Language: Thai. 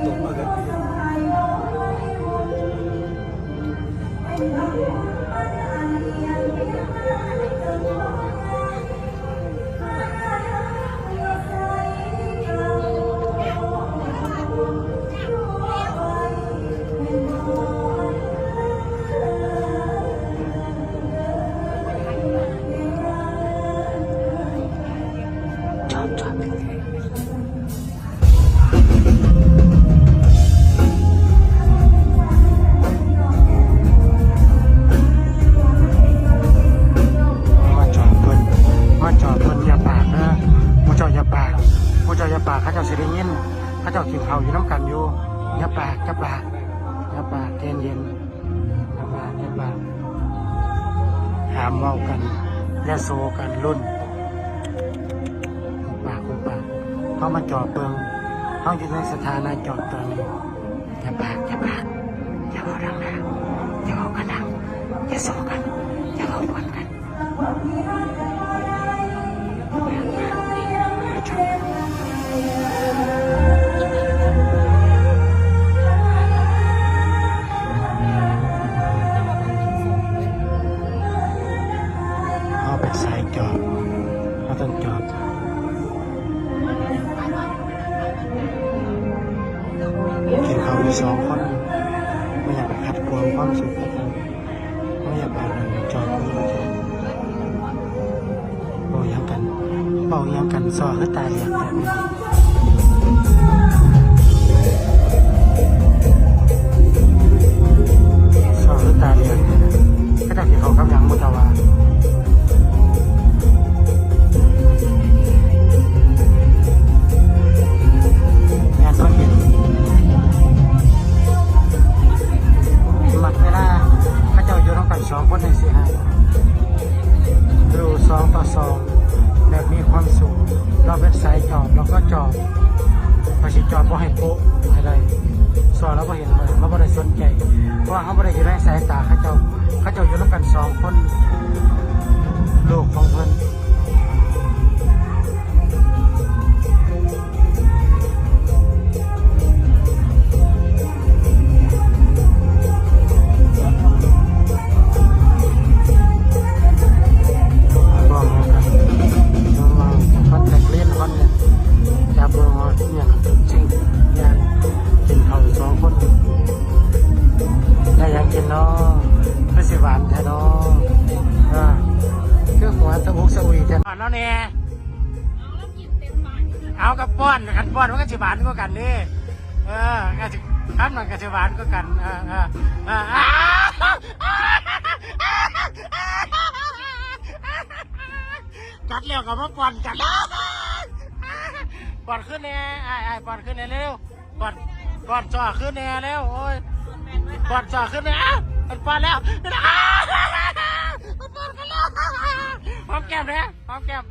ตกมากันเขาเจ้าสิได้ยินเขาเจ้ากินข้าวอยู่น้ำกันอยู่อย่าปากเย็นอย่าปากหามเมากันอย่าโซกันรุ่นปากเขามาจอดเปิงเขาอยู่ในสถานะจอดตัวนี้อย่าปากอย่าเอาดังนะอย่าเอากันดังอย่าโซกันอย่าเอาปนกันเป็นสายจอบเขาต้องจอบกินเขาอยู่สองคนไม่อยากขัดขวางความสุขกันไม่อยากเอาหนึ่งจอบเบายังกันซอคือตายอย่างแบบนี้ซอคือตายอย่างก็ได้ที่เขากำลังมุตวางานก็เห็นหมัดเวลาพระเจ้าอยู่ร่วมกันสองคนในสี่ห้าดู2-2แบบมีความสุขเราเป็นสายจอบเราก็จอบพอชิจอบก็ให้โป๊ะอะไรสอนเราก็เห็นเลยเราไม่ได้สนใจเพราะเขาไม่ได้อยู่ในสายตาเขาเจ้าอยู่ร่วมกันสองคนลูกของเพิ่นหวานแท้เนาะคือหัวตะบุกสวีแท้แล้วเนี่ยเอากับป้อนมันก็จะหวานก็กันนี่ก็จะครับมันก็จะหวานก็กันกัดเร็วกับว่าป้อนกันป้อนขึ้นเนี่ยป้อนขึ้นเนี่ยเร็วป้อนจ่อขึ้นเนี่ยเร็วโอ้ยป้อนจ่อขึ้นเนี่ยมันปอนแล้วมันปอนกันแล้วหอมแก้มเลยหอมแก้ม